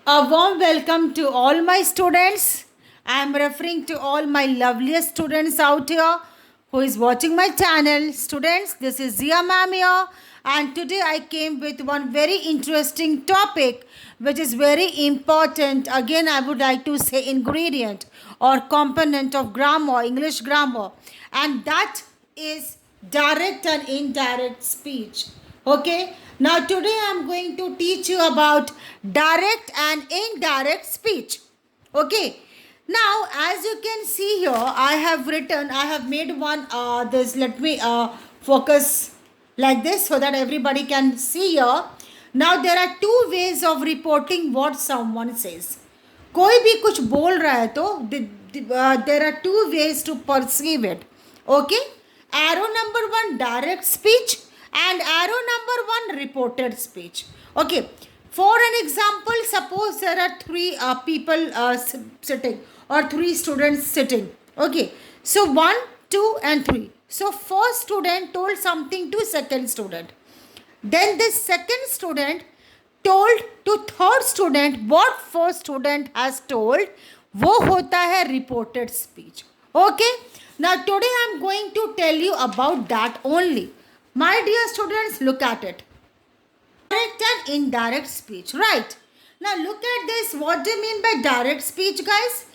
A warm welcome to all my students. I am referring to all my loveliest students out here who is watching my channel. Students, this is Zia ma'am here, and today I came with one very interesting topic which is very important. Again, I would like to say ingredient or component of grammar, English grammar, and that is direct and indirect speech. Okay, now today I'm going to teach you about direct and indirect speech. Okay, now as you can see here, I have made one this. Let me focus like this so that everybody can see here. Now there are two ways of reporting what someone says. कोई भी कुछ बोल रहा है तो there are two ways to perceive it. Okay, arrow number one, direct speech, and arrow number one, reported speech. Okay, for an example, suppose there are three people sitting or three students sitting. Okay, so 1, 2 and 3. So first student told something to second student. Then this second student told to third student what first student has told. वो होता है reported speech. Okay, now today I am going to tell you about that only. My dear students, look at it. Direct and indirect speech, right? Now look at this. What do you mean by direct speech, guys?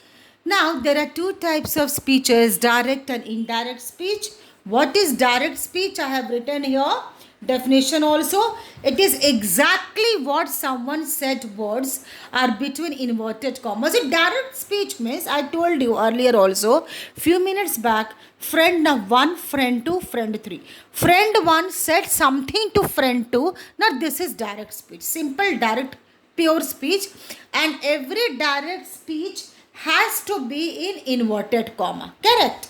Now there are two types of speeches, direct and indirect speech. What is direct speech? I have written here definition also. It is exactly what someone said words are between inverted commas. So direct speech means, I told you earlier also few minutes back, friend 1, friend 2, friend 3. Friend 1 said something to friend 2. Now this is direct speech, simple direct pure speech, and every direct speech has to be in inverted comma. Correct?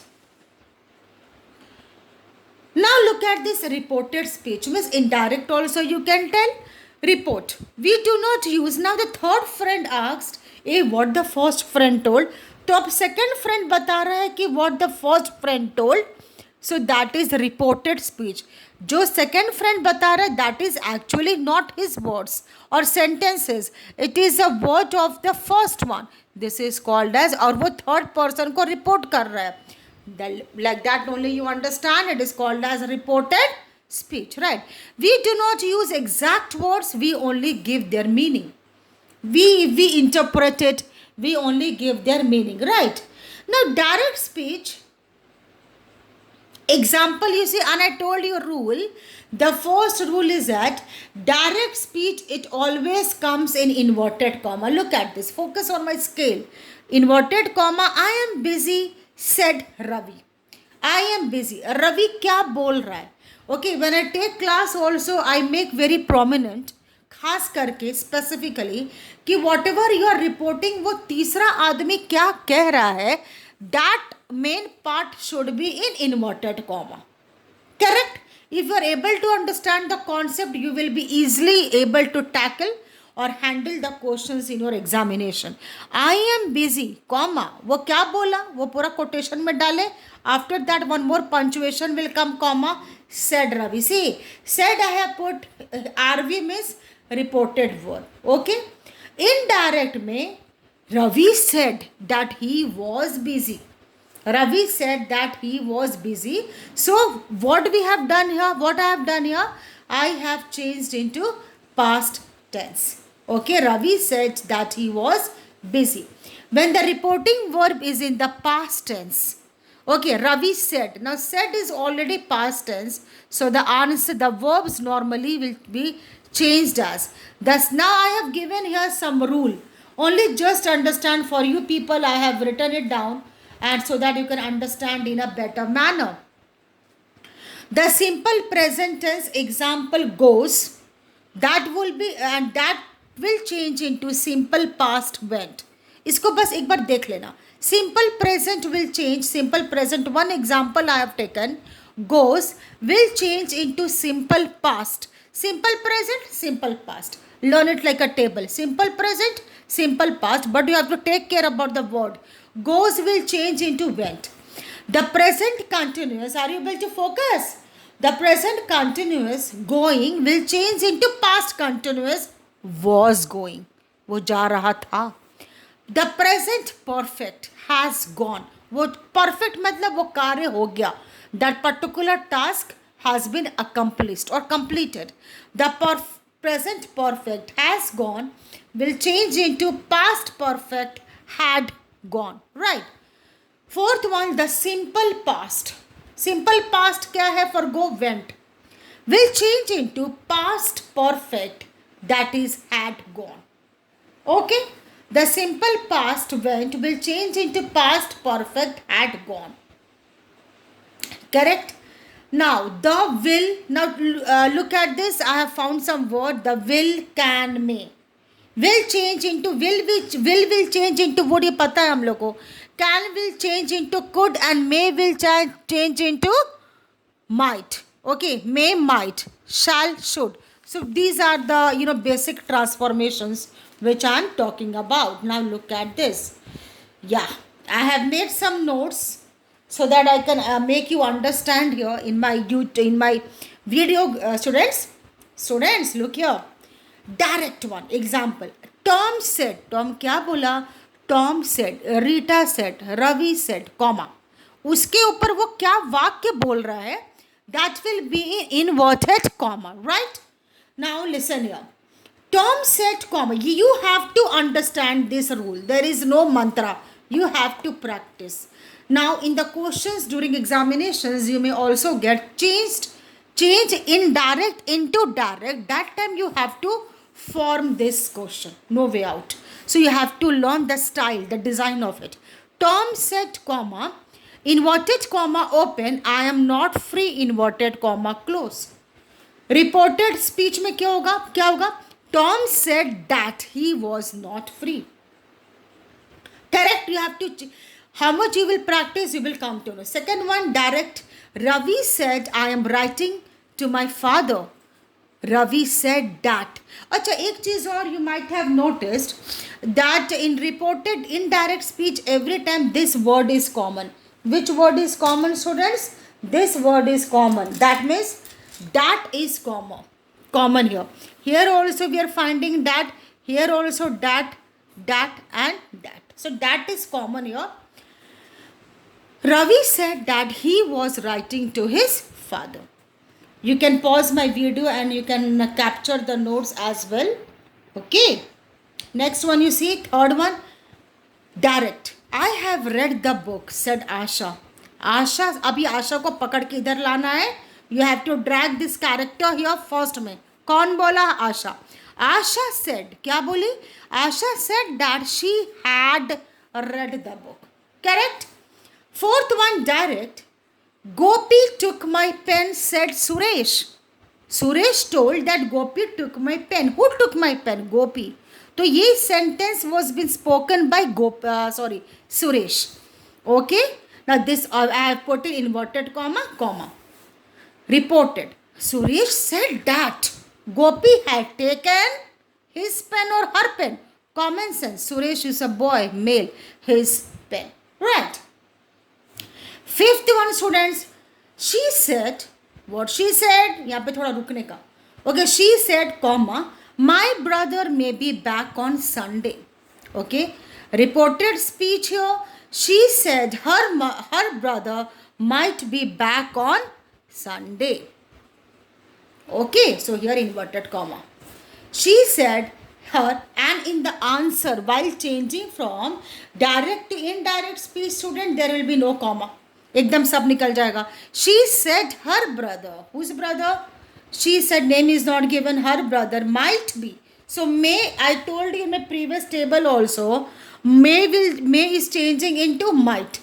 Now look at this reported speech. Means indirect also you can tell. Report. We do not use. Now the third friend asked, what the first friend told. तो अब second friend बता रहा है कि what the first friend told. So that is reported speech. जो second friend बता रहा है, that is actually not his words or sentences. It is a word of the first one. This is called as, और वो third person को report कर रहा है. Like that only you understand, it is called as reported speech, right? We do not use exact words, we only give their meaning. We interpret it, we only give their meaning, right? Now direct speech example, you see, and I told you a rule. The first rule is that direct speech, it always comes in inverted comma. Look at this, focus on my scale. Inverted comma, I am busy, said Ravi. I am busy. Ravi क्या बोल रहा है? Okay, when I take class also, I make very prominent, खास करके specifically, कि whatever you are reporting, वो तीसरा आदमी क्या कह रहा है, that main part should be in inverted comma. Correct? If you are able to understand the concept, you will be easily able to tackle or handle the questions in your examination. I am busy, comma, वो क्या बोला, वो पूरा quotation में डाले. After that, one more punctuation will come, comma, said Ravi. See, said I have put RV means reported word. Okay? Indirect में Ravi said that he was busy. Ravi said that he was busy. So what we have done here, what I have done here, I have changed into past tense. Okay, Ravi said that he was busy. When the reporting verb is in the past tense, okay, Ravi said. Now said is already past tense. So the answer, the verbs normally will be changed as. Thus now I have given here some rule. Only just understand, for you people, I have written it down, and so that you can understand in a better manner. The simple present tense example goes, that will be, and that will change into simple past went. इसको बस एक बार देख लेना. Simple present will change. Simple present, one example I have taken, goes, will change into simple past. Simple present, simple past. Learn it like a table. Simple present, simple past, but you have to take care about the word. Goes will change into went. The present continuous, are you able to focus? The present continuous, going, will change into past continuous, was going. वो जा रहा था. The present perfect has gone. वो perfect मतलब वो कार्य हो गया. That particular task has been accomplished और completed. The present perfect has gone will change into past perfect had gone. Right. Fourth one, the simple past. Simple past क्या है? For go went. Will change into past perfect, that is had gone. Okay. The simple past went will change into past perfect had gone. Correct. Now the will. Now look at this. I have found some word. The will, can, may. Will change into will change into would. ये पता है हम लोग को. Can will change into could and may will change into might. Okay, may, might, shall, should. So these are the basic transformations which I am talking about. Now look at this. Yeah, I have made some notes so that I can make you understand here in my video. Students, look here. Direct one example. Tom said. Tom क्या बोला? Tom said. Rita said. Ravi said. Comma. उसके ऊपर वो क्या वाक्य बोल रहा है? That will be in inverted comma, right? Now listen here. Tom said, comma. You have to understand this rule. There is no mantra. You have to practice. Now in the questions during examinations, you may also get change indirect into direct. That time you have to form this question. No way out. So you have to learn the style, the design of it. Tom said, comma. Inverted comma open, I am not free, inverted comma close. Reported speech में क्या होगा? Tom said that he was not free. Correct. You have to, how much you will practice, you will come to know. Second one, direct. Ravi said, I am writing to my father. Ravi said that. अच्छा, एक चीज़ और you might have noticed that in reported indirect speech every time this word is common. Which word is common, students? This word is common. That means that is common here. Here also we are finding that. Here also that and that. So that is common here. Ravi said that he was writing to his father. You can pause my video and you can capture the notes as well. Okay. Next one you see. Third one. Direct. I have read the book, said Asha. Asha, अभी आशा को पकड़ के इधर लाना है. You have to drag this character here first में. कौन बोला? आशा. Asha said, क्या बोली? Asha said that she had read the book. Correct? Fourth one, direct. Gopi took my pen, said Suresh. Suresh told that Gopi took my pen. Who took my pen? Gopi. तो ये sentence was been spoken by Suresh. Okay. Now this I have put in inverted comma. Reported. Suresh said that Gopi had taken his pen or her pen. Common sense. Suresh is a boy, male. His pen. Right. Fifth one, students. She said. What she said? यहाँ पे थोड़ा रुकने का. Okay. She said, comma. My brother may be back on Sunday. Okay. Reported speech here. She said her brother might be back on Sunday. Okay. So here inverted comma. She said her, and in the answer while changing from direct to indirect speech, student, there will be no comma. एकदम सब निकल जाएगा. She said her brother. Whose brother? She said name is not given. Her brother might be. So may, I told you in my previous table also, may is changing into might.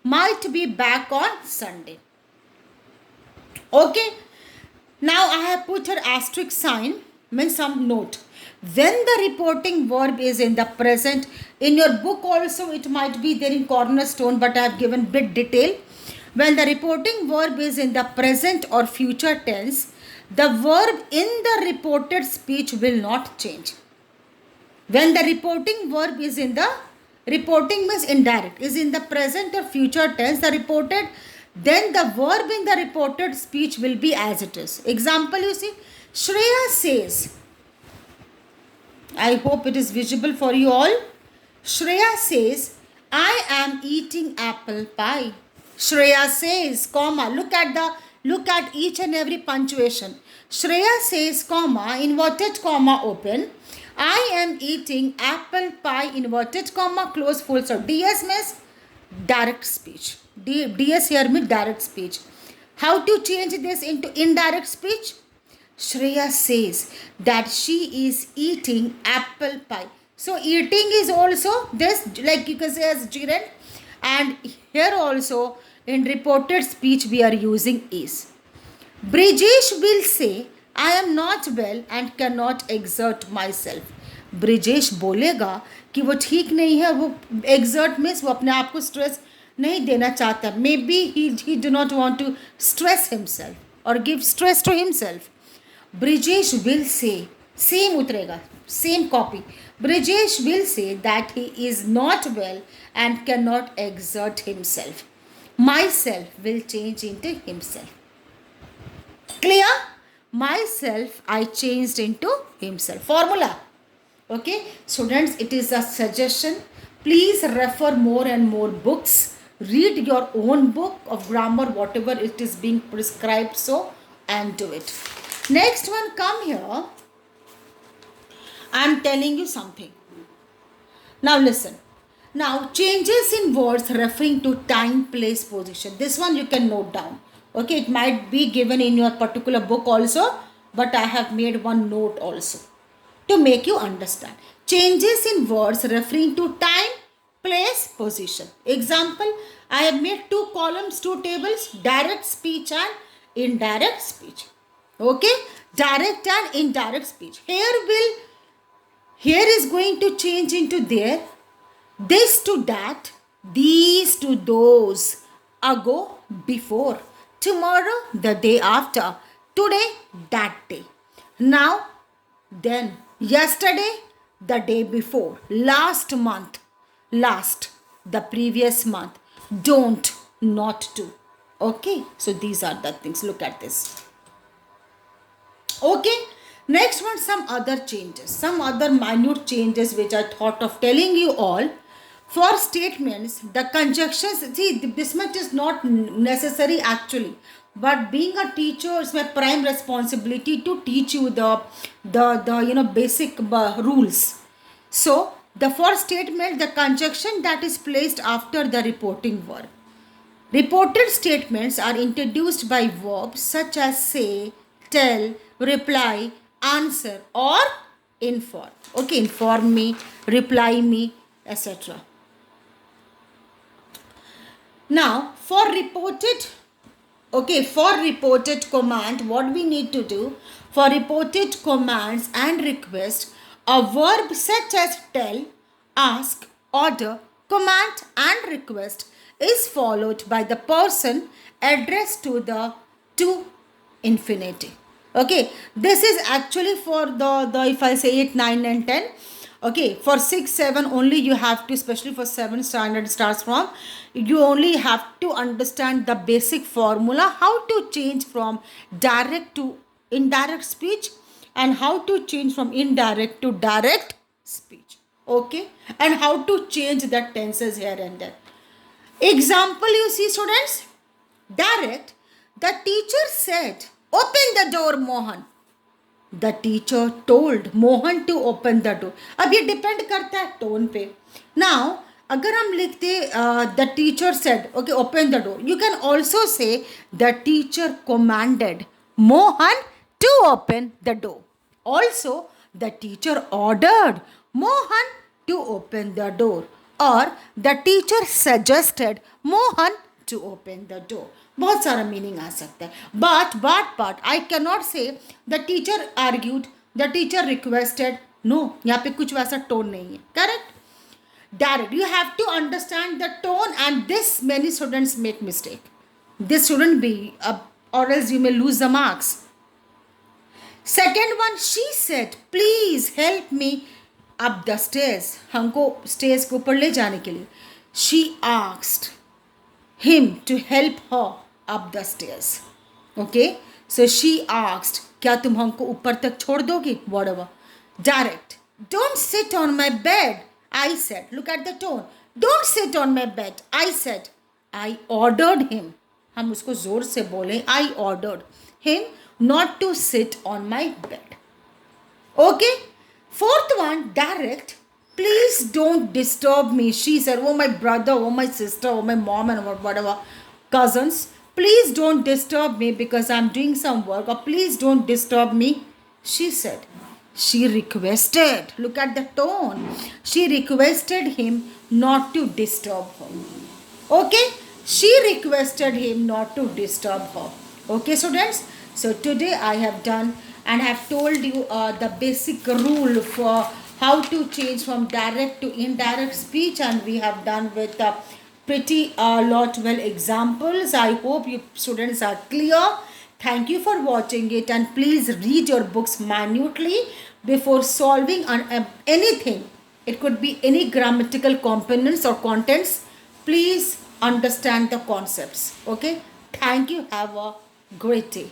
Might be back on Sunday. Okay. Now I have put her asterisk sign, means some note. When the reporting verb is in the present, in your book also it might be there in cornerstone, but I have given bit detail. When the reporting verb is in the present or future tense, the verb in the reported speech will not change. When the reporting verb is in the, reporting means indirect, is in the present or future tense, the reported, then the verb in the reported speech will be as it is. Example you see, Shreya says, I hope it is visible for you all. Shreya says, I am eating apple pie. Shreya says, comma, look at each and every punctuation. Shreya says, comma, inverted comma open. I am eating apple pie, inverted comma, close full stop. DS means direct speech. DS here means direct speech. How to change this into indirect speech? Shreya says that she is eating apple pie. So eating is also this, like you can say as gerund, and here also in reported speech we are using is. Brijesh will say, I am not well and cannot exert myself. Brijesh बोलेगा कि वो ठीक नहीं है, वो exert means वो अपने आप को स्ट्रेस नहीं देना चाहता. May be he do not want to stress himself or give stress to himself. Brijesh will say, same उतरेगा, same copy. Brijesh will say that he is not well and cannot exert himself. Myself will change into himself. Clear? Myself I changed into himself. Formula. Okay, students, it is a suggestion. Please refer more and more books. Read your own book of grammar, whatever it is being prescribed, so, and do it. Next one, come here. I am telling you something. Now listen. Now, changes in words referring to time, place, position. This one you can note down. Okay, it might be given in your particular book also, but I have made one note also to make you understand. Changes in words referring to time, place, position. Example, I have made 2 columns, 2 tables, direct speech and indirect speech. Okay, direct and indirect speech. Here is going to change into there, this to that, these to those, ago, before, tomorrow, the day after, today, that day, now, then, yesterday, the day before, last month, last, the previous month, don't, not to. Okay, so these are the things. Look at this. Okay, next one, some other changes, some other minute changes which I thought of telling you all. For statements, the conjunctions, see, this much is not necessary actually, but being a teacher is my prime responsibility to teach you the basic rules. So the for statement, the conjunction that is placed after the reporting verb. Reported statements are introduced by verbs such as say, tell, reply, answer, or inform. Okay, inform me, reply me, etc. Now, for reported command, what we need to do? For reported commands and request, a verb such as tell, ask, order, command and request is followed by the person addressed to infinitive. Okay, this is actually for the if I say it 9 and 10. Okay, for 6, 7 only you have to, especially for 7 standard starts from, you only have to understand the basic formula, how to change from direct to indirect speech and how to change from indirect to direct speech. Okay, and how to change the tenses here and there. Example, you see students, direct, the teacher said, open the door, Mohan. The teacher told Mohan to open the door. अब ये depend करता है tone पे. Now, अगर हम लिखते the teacher said, okay, open the door, you can also say the teacher commanded Mohan to open the door. Also, the teacher ordered Mohan to open the door, or the teacher suggested Mohan to open the door. बहुत सारा meaning आ सकता है. But I cannot say the teacher argued, the teacher requested. No, यहाँ पे कुछ वैसा tone नहीं है. Correct? Direct. You have to understand the tone and this many students make mistake. This shouldn't be, or else you may lose the marks. Second one, she said please help me up the stairs. हमको stairs के ऊपर ले जाने के लिए. She asked him to help her up the stairs. Okay, so she asked, क्या तुम हमको ऊपर तक छोड़ दोगी? Whatever. Direct. Don't sit on my bed, I said. Look at the tone. Don't sit on my bed, I said. I ordered him. हम उसको जोर से बोलें. I ordered him not to sit on my bed. Okay? Fourth one, direct. Please don't disturb me. She said, oh my brother, oh my sister, oh my mom and whatever, cousins. Please don't disturb me because I'm doing some work, or please don't disturb me. She said. She requested. Look at the tone. She requested him not to disturb her. Okay? She requested him not to disturb her. Okay, students? So today I have done and have told you the basic rule for how to change from direct to indirect speech, and we have done with pretty lot well examples. I hope you students are clear. Thank you for watching it, and please read your books minutely before solving on anything. It could be any grammatical components or contents. Please understand the concepts. Okay? Thank you. Have a great day.